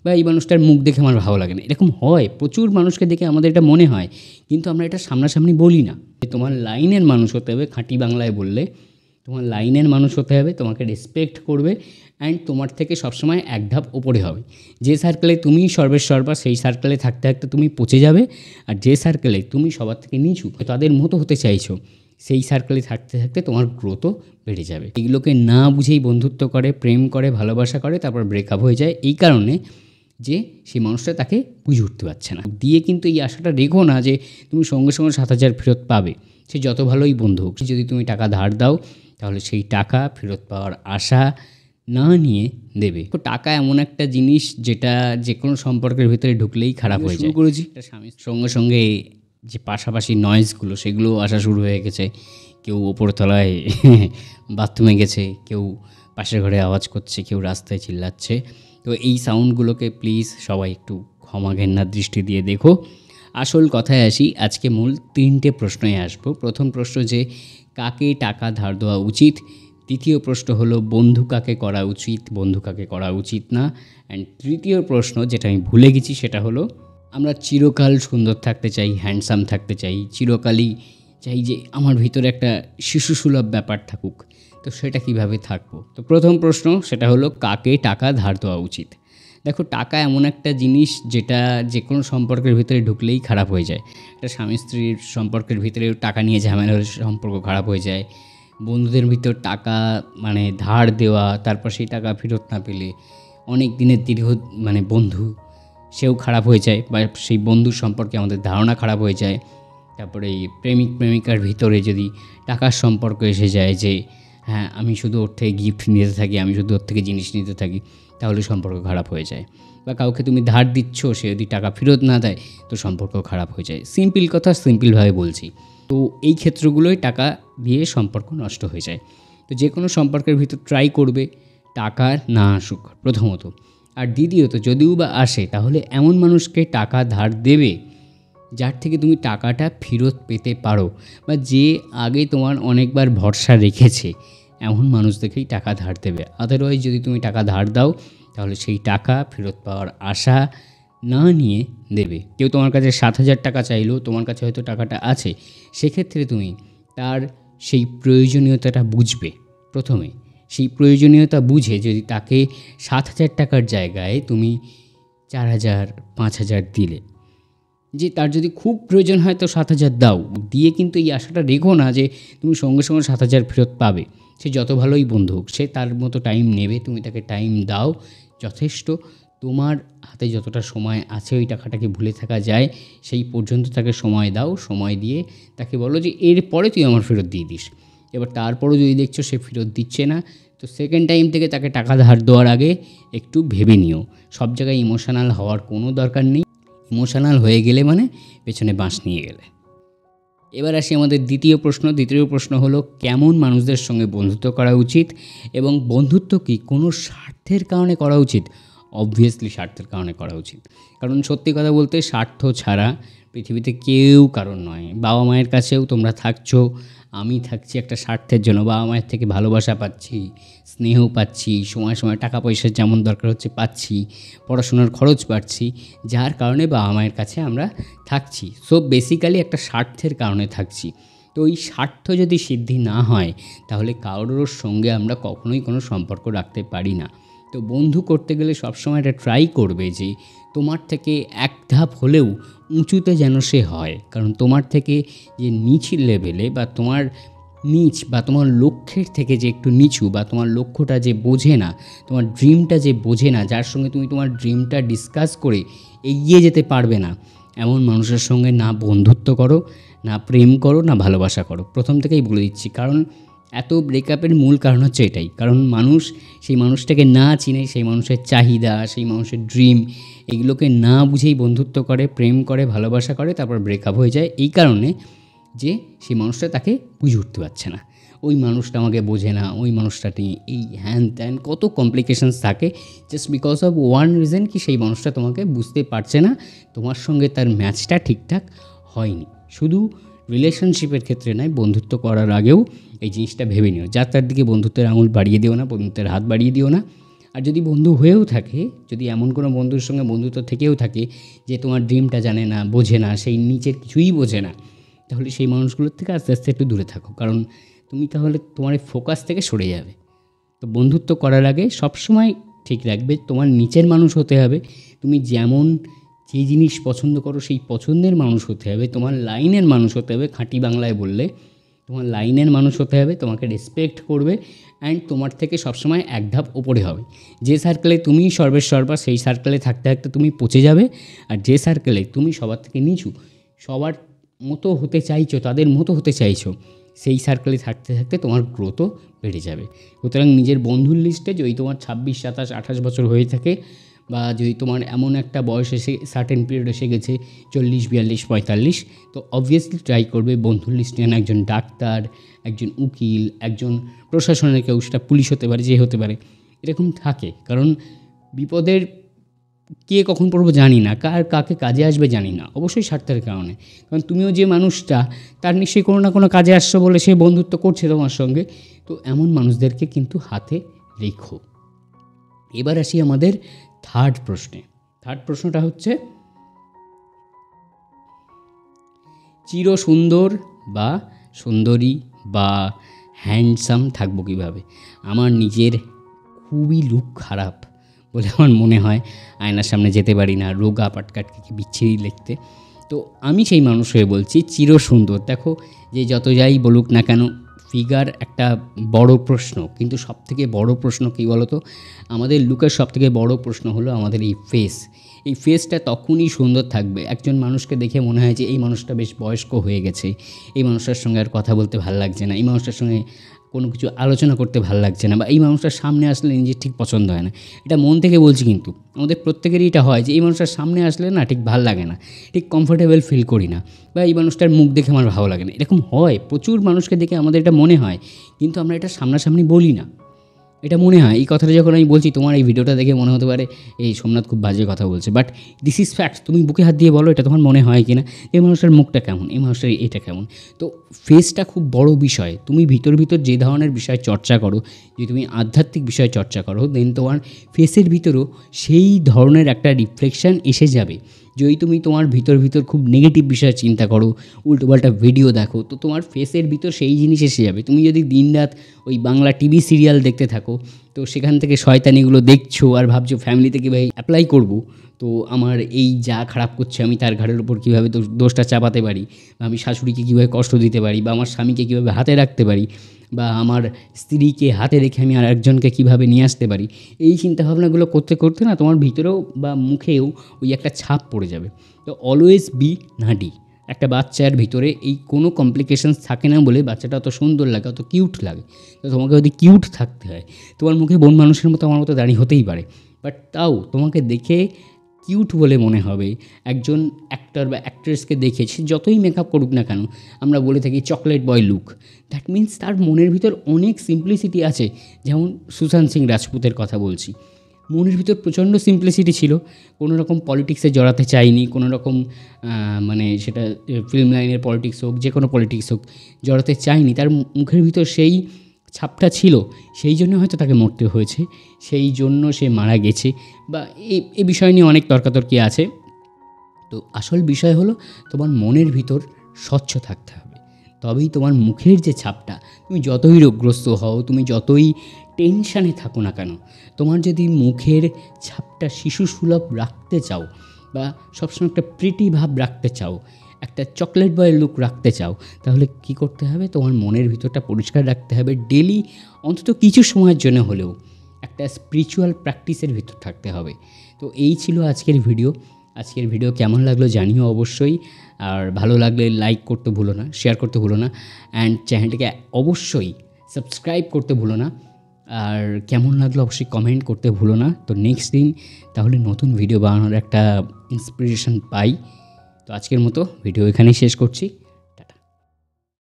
বা এই মানুষটার মুখ দেখে আমার ভালো লাগে না, এরকম হয়, প্রচুর মানুষকে দেখে আমাদের এটা মনে হয়, কিন্তু আমরা এটা সামনাসামনি বলি না। তোমার লাইনের মানুষ হতে হবে, খাঁটি বাংলায় বললে তোমার লাইনের মানুষ হতে হবে, তোমাকে রেসপেক্ট করবে অ্যান্ড তোমার থেকে সবসময় এক ধাপ ওপরে হবে। যে সার্কেলে তুমি সর্বেসর্বা, সেই সার্কেলে থাকতে থাকতে তুমি পচে যাবে। আর যে সার্কেলে তুমি সবার থেকে নিচু, তাদের মতো হতে চাইছো, সেই সার্কেলে থাকতে থাকতে তোমার গ্রোথও বেড়ে যাবে। এগুলোকে না বুঝেই বন্ধুত্ব করে, প্রেম করে, ভালোবাসা করে, তারপর ব্রেকআপ হয়ে যায় এই কারণে যে সেই মানুষটা তাকে বুঝে উঠতে পারছে না। দিয়ে কিন্তু এই আশাটা রেখো না যে তুমি সঙ্গে সঙ্গে 7,000 ফেরত পাবে, সে যত ভালোই বন্ধু হোক। যদি তুমি টাকা ধার দাও তাহলে সেই টাকা ফেরত পাওয়ার আশা না নিয়ে দেবে। তো টাকা এমন একটা জিনিস যেটা যে কোনো সম্পর্কের ভিতরে ঢুকলেই খারাপ হয়ে যায়। করেছি স্বামীর সঙ্গে সঙ্গে যে পাশাপাশি নয়েজগুলো সেগুলো আসা শুরু হয়ে গেছে। কেউ ওপরতলায় বাথরুমে গেছে, কেউ পাশের ঘরে আওয়াজ করছে, কেউ রাস্তায় চিল্লাচ্ছে। তো এই সাউন্ডগুলোকে প্লিজ সবাই একটু ক্ষমা ঘেন্নার দৃষ্টি দিয়ে দেখো। আসল কথায় আসি, আজকে মূল 3টে প্রশ্নই আসবো। প্রথম প্রশ্ন যে কাকে টাকা ধার দেওয়া উচিত, দ্বিতীয় প্রশ্ন হলো বন্ধু কাকে করা উচিত, বন্ধু কাকে করা উচিত না, অ্যান্ড তৃতীয় প্রশ্ন যেটা আমি ভুলে গেছি সেটা হলো আমরা চিরকাল সুন্দর থাকতে চাই, হ্যান্ডসাম থাকতে চাই, চিরকালই চাই যে আমার ভিতরে একটা শিশুসুলভ ব্যাপার থাকুক, তো সেটা কিভাবে থাকবো। তো প্রথম প্রশ্ন সেটা হলো কাকে টাকা ধার দেওয়া উচিত। দেখো, টাকা এমন একটা জিনিস যেটা যে কোনো সম্পর্কের ভিতরে ঢুকলেই খারাপ হয়ে যায়। একটা স্বামী স্ত্রীর সম্পর্কের ভিতরে টাকা নিয়ে ঝামেলা হলে সম্পর্ক খারাপ হয়ে যায়। বন্ধুদের ভিতর টাকা মানে ধার দেওয়া, তারপর সেই টাকা ফেরত না পেলে অনেক দিনের দীর্ঘ বন্ধু সেও খারাপ হয়ে যায়, বা সেই বন্ধুর সম্পর্কে আমাদের ধারণা খারাপ হয়ে যায়। তারপরে এই প্রেমিক প্রেমিকার ভিতরে যদি টাকার সম্পর্ক এসে যায় যে হ্যাঁ আমি শুধু ওর থেকে গিফট নিতে থাকি, আমি শুধু ওর থেকে জিনিস নিতে থাকি, তাহলে সম্পর্ক খারাপ হয়ে যায়। বা কাউকে তুমি ধার দিচ্ছ, সে যদি টাকা ফেরত না দেয় তো সম্পর্ক খারাপ হয়ে যায়। সিম্পল কথা, সিম্পলভাবে বলছি। তো এই ক্ষেত্রগুলোই টাকা দিয়ে সম্পর্ক নষ্ট হয়ে যায়। তো যে কোনো সম্পর্কের ভিতর ট্রাই করবে টাকা না আসুক প্রথমত, আর দ্বিতীয়ত যদিও বা আসে তাহলে এমন মানুষকে টাকা ধার দেবে যার থেকে তুমি টাকাটা ফেরত পেতে পারো, বা যে আগে তোমার অনেকবার ভরসা রেখেছে এমন মানুষ দেখেই টাকা ধার দেবে। আদারওয়াইজ যদি তুমি টাকা ধার দাও তাহলে সেই টাকা ফেরত পাওয়ার আশা না নিয়ে দেবে। কেউ তোমার কাছে 7,000 টাকা চাইলেও তোমার কাছে হয়তো টাকাটা আছে, সেক্ষেত্রে তুমি তার সেই প্রয়োজনীয়তাটা বুঝবে। প্রথমে সেই প্রয়োজনীয়তা বুঝে যদি তাকে 7,000 টাকার জায়গায় তুমি 4,000, 5,000 দিলে, যে তার যদি খুব প্রয়োজন হয় তো 7,000 দাও। দিয়ে কিন্তু এই আশাটা রেখো না যে তুমি সঙ্গে সঙ্গে 7,000 ফেরত পাবে। সে যত ভালোই বন্ধু হোক, সে তার মতো টাইম নেবে, তুমি তাকে টাইম দাও যথেষ্ট। তোমার হাতে যতটা সময় আছে ওই টাকাটাকে ভুলে থাকা যায় সেই পর্যন্ত তাকে সময় দাও। সময় দিয়ে তাকে বলো যে এরপরে তুই আমার ফেরত দিয়ে দিস। এবার তারপরও যদি দেখছো সে ফেরত দিচ্ছে না, তো সেকেন্ড টাইম থেকে তাকে টাকা ধার দেওয়ার আগে একটু ভেবে নিও। সব জায়গায় ইমোশনাল হওয়ার কোনো দরকার নেই। ইমোশনাল হয়ে গেলে মানে পেছনে বাঁশ নিয়ে গেলে। এবার আসি আমাদের দ্বিতীয় প্রশ্ন হলো কেমন মানুষদের সঙ্গে বন্ধুত্ব করা উচিত, এবং বন্ধুত্ব কি কোনো স্বার্থের কারণে করা উচিত? অবভিয়াসলি স্বার্থের কারণে করা উচিত, কারণ সত্যি কথা বলতে স্বার্থ ছাড়া পৃথিবীতে কেউ কারণ নয়। বাবা মায়ের কাছেও তোমরা থাকছো, আমি থাকছি একটা স্বার্থের জন্য। বাবা মায়ের থেকে ভালোবাসা পাচ্ছি, স্নেহ পাচ্ছি, সময় সময় টাকা পয়সা যেমন দরকার হচ্ছে পাচ্ছি, পড়াশোনার খরচ পাচ্ছি, যার কারণে বাবা মায়ের কাছে আমরা থাকছি। সো বেসিক্যালি একটা স্বার্থের কারণে থাকছি। তো এই স্বার্থ যদি সিদ্ধি না হয় তাহলে কারোর সঙ্গে আমরা কখনোই কোনো সম্পর্ক রাখতে পারি না। তো বন্ধু করতে গেলে সবসময় এটা ট্রাই করবে যে তোমার থেকে এক ধাপ হলেও উঁচুতে যেন সে হয়। কারণ তোমার থেকে যে নিচ লেভেলে বা তোমার নিচ বা তোমার লক্ষ্যের থেকে যে একটু নিচু, বা তোমার লক্ষ্যটা যে বোঝে না, তোমার ড্রিমটা যে বোঝে না, যার সঙ্গে তুমি তোমার ড্রিমটা ডিসকাস করে এগিয়ে যেতে পারবে না, এমন মানুষের সঙ্গে না বন্ধুত্ব করো, না প্রেম করো, না ভালোবাসা করো। প্রথম থেকেই বলে দিচ্ছি, কারণ এত ব্রেকআপের মূল কারণ হচ্ছে এটাই। কারণ মানুষ সেই মানুষটাকে না চিনে, সেই মানুষের চাহিদা, সেই মানুষের ড্রিম, এগুলোকে না বুঝেই বন্ধুত্ব করে, প্রেম করে, ভালোবাসা করে, তারপর ব্রেকআপ হয়ে যায় এই কারণে যে সেই মানুষটা তাকে বুঝে উঠতে পারছে না। ওই মানুষটা আমাকে বোঝে না, ওই মানুষটা নিয়ে এই হ্যান ত্যান কত কমপ্লিকেশনস থাকে, just because of one reason কি সেই মানুষটা তোমাকে বুঝতে পারছে না, তোমার সঙ্গে তার ম্যাচটা ঠিকঠাক হয়নি। শুধু রিলেশনশিপের ক্ষেত্রে নয়, বন্ধুত্ব করার আগেও এই জিনিসটা ভেবে নিও। যার তার দিকে বন্ধুত্বের আঙুল বাড়িয়ে দিও না, বন্ধুত্বের হাত বাড়িয়ে দিও না। আর যদি বন্ধু হয়েও থাকে, যদি এমন কোনো বন্ধুর সঙ্গে বন্ধুত্ব থেকেও থাকে যে তোমার ড্রিমটা জানে না, বোঝে না, সেই নিচের কিছুই বোঝে না, তাহলে সেই মানুষগুলোর থেকে আস্তে আস্তে একটু দূরে থাকো, কারণ তুমি তাহলে তোমার এই ফোকাস থেকে সরে যাবে। তো বন্ধুত্ব করার আগে সবসময় ঠিক রাখবে তোমার নিচের মানুষ হতে হবে, তুমি যেমন যে জিনিস পছন্দ করো সেই পছন্দের মানুষ হতে হবে, তোমার লাইনের মানুষ হতে হবে, খাঁটি বাংলায় বললে তোমার লাইনের মানুষ হতে হবে, তোমাকে রেসপেক্ট করবে অ্যান্ড তোমার থেকে সবসময় এক ধাপ ওপরে হবে। যে সার্কেলে তুমি সর্বেসর্বা সেই সার্কেলে থাকতে থাকতে তুমি পচে যাবে, আর যে সার্কেলে তুমি সবার থেকে নিচু, সবার মতো হতে চাইছো, তাদের মতো হতে চাইছো, সেই সার্কেলে থাকতে থাকতে তোমার গ্রোথও বেড়ে যাবে। সুতরাং নিজের বন্ধুর লিস্টে যদি তোমার 26, 27, 28 বছর হয়ে থাকে, বা যদি তোমার এমন একটা বয়স এসে সার্টেন পিরিয়ড এসে গেছে 40, 42, 45, তো অবভিয়াসলি ট্রাই করবে বন্ধুর লিস্টে একজন ডাক্তার, একজন উকিল, একজন প্রশাসনের কেউ, সেটা পুলিশ হতে পারে, যে হতে পারে, এরকম থাকে। কারণ বিপদের কে কখন পড়বো জানি না, কাকে কাজে আসবে জানি না, অবশ্যই স্বার্থের কারণে। কারণ তুমিও যে মানুষটা, তার নিশ্চয়ই কোনো না কোনো কাজে আসছো বলে সে বন্ধুত্ব করছে তোমার সঙ্গে। তো এমন মানুষদেরকে কিন্তু হাতে রেখো। এবার আসি আমাদের থার্ড প্রশ্নে। থার্ড প্রশ্নটা হচ্ছে, চির সুন্দর বা সুন্দরী বা হ্যান্ডসাম থাকবো কীভাবে? আমার নিজের খুবই লুক খারাপ বলে আমার মনে হয়, আয়নার সামনে যেতে পারি না, রোগা পাটকাটকে বিচ্ছিরি লিখতে। তো আমি সেই মানুষ হয়ে বলছি চির সুন্দর। দেখো, যে যত যাই বলুক না কেন, ফিগার একটা বড় প্রশ্ন, কিন্তু সবথেকে বড় প্রশ্ন কী বলো তো? আমাদের লুকের সবথেকে বড় প্রশ্ন হলো আমাদের এই ফেস। এই ফেসটা তখনই সুন্দর থাকবে, একজন মানুষকে দেখে মনে হয় যে এই মানুষটা বেশ বয়স্ক হয়ে গেছে, এই মানুষটার সঙ্গে আর কথা বলতে ভালো লাগছে না, এই মানুষটার সঙ্গে কোনো কিছু আলোচনা করতে ভালো লাগছে না, বা এই মানুষটার সামনে আসলে নিজের ঠিক পছন্দ হয় না। এটা মন থেকে বলছি, কিন্তু আমাদের প্রত্যেকেরই এটা হয় যে এই মানুষটার সামনে আসলে না ঠিক ভালো লাগে না, ঠিক কমফোর্টেবল ফিল করি না, বা এই মানুষটার মুখ দেখে আমার ভালো লাগে না। এরকম হয়, প্রচুর মানুষকে দেখে আমাদের এটা মনে হয়, কিন্তু আমরা এটা সামনাসামনি বলি না। এটা মনে হয়, এই কথাটা যখন আমি বলছি, তোমার এই ভিডিওটা দেখে মনে হতে পারে এই সোমনাথ খুব বাজে কথা বলছে, বাট দিস ইজ ফ্যাক্ট। তুমি বুকে হাত দিয়ে বলো, এটা তোমার মনে হয় কি না, এই মানুষটার মুখটা কেমন, এই মানুষটার এটা কেমন। তো ফেসটা খুব বড় বিষয়। তুমি ভিতর যে ধরনের বিষয় চর্চা করো, যদি তুমি আধ্যাত্মিক বিষয় চর্চা করো, দেন তোমার ফেসের ভিতরেও সেই ধরনের একটা রিফ্লেকশান এসে যাবে। যদি তুমি তোমার ভিতর খুব নেগেটিভ বিষয়ে চিন্তা করো, উল্টোপাল্টা ভিডিও দেখো, তো তোমার ফেসের ভিতর সেই জিনিস এসে যাবে। তুমি যদি দিনরাত ওই বাংলা টিভি সিরিয়াল দেখতে থাকো, তো সেখান থেকে শয়তানিগুলো দেখছো আর ভাবছো ফ্যামিলিতে কীভাবে অ্যাপ্লাই করবো, তো আমার এই যা খারাপ করছে আমি তার ঘাড়ের উপর কীভাবে দোষটা চাপাতে পারি, বা আমি শাশুড়িকে কীভাবে কষ্ট দিতে পারি, বা আমার স্বামীকে কীভাবে হাতে রাখতে পারি, বা আমার স্ত্রীকে হাতে রেখে আমি আর একজনকে কীভাবে নিয়ে আসতে পারি, এই চিন্তাভাবনাগুলো করতে করতে না তোমার ভিতরেও বা মুখেও ওই একটা ছাপ পড়ে যাবে। তো অলওয়েজ বি নাডি। একটা বাচ্চার ভিতরে এই কোনো কমপ্লিকেশানস থাকে না বলে বাচ্চাটা অত সুন্দর লাগে, অত কিউট লাগে। তো তোমাকে যদি কিউট থাকতে হয়, তোমার মুখে বন মানুষের মতো আমার মতো দাঁড়িয়ে হতেই পারে, বাট তাও তোমাকে দেখে কিউট বলে মনে হবে। একজন অ্যাক্টর বা অ্যাক্ট্রেসকে দেখে সে যতই মেকআপ করুক না কেন, আমরা বলে থাকি chocolate boy look. That means তার মনের ভিতর অনেক সিম্পলিসিটি আছে। যেমন সুশান্ত সিং রাজপুতের কথা বলছি, মনের ভিতর প্রচণ্ড সিম্পলিসিটি ছিল, কোনো রকম পলিটিক্সে জড়াতে চাইনি, কোনো রকম মানে সেটা ফিল্ম লাইনের পলিটিক্স হোক, যে কোনো পলিটিক্স হোক, জড়াতে চাইনি। তার মুখের ভিতর সেই ছাপটা ছিল, সেই জন্য হয়তো তাকে মরতে হয়েছে, সেই জন্য সে মারা গেছে, বা এই বিষয় নিয়ে অনেক তর্কাতর্কি আছে। তো আসল বিষয় হলো তোমার মনের ভিতর স্বচ্ছ থাকতে হবে, তবেই তোমার মুখের যে ছাপটা, তুমি যতই রোগগ্রস্ত হও, তুমি যতই টেনশানে থাকো না কেন, তোমার যদি মুখের ছাপটা শিশুসুলভ রাখতে চাও, বা সবসময় একটা প্রিটি ভাব রাখতে চাও, একটা চকলেট বয়ের লুক রাখতে চাও, তাহলে কি করতে হবে? তোমার মনের ভিতরটা পরিষ্কার রাখতে হবে। ডেলি অন্তত কিছু সময়ের জন্য হলেও একটা স্পিরিচুয়াল প্র্যাকটিসের ভিতর থাকতে হবে। তো এই ছিল আজকের ভিডিও। আজকের ভিডিও কেমন লাগলো জানিও অবশ্যই, আর ভালো লাগলে লাইক করতে ভুলো না, শেয়ার করতে ভুলো না, অ্যান্ড চ্যানেলটিকে অবশ্যই সাবস্ক্রাইব করতে ভুলো না, আর কেমন লাগলো অবশ্যই কমেন্ট করতে ভুলো না। তো নেক্সট দিন তাহলে নতুন ভিডিও বানানোর একটা ইন্সপিরেশন পাই। তো আজকের মতো ভিডিও এখানেই শেষ করছি।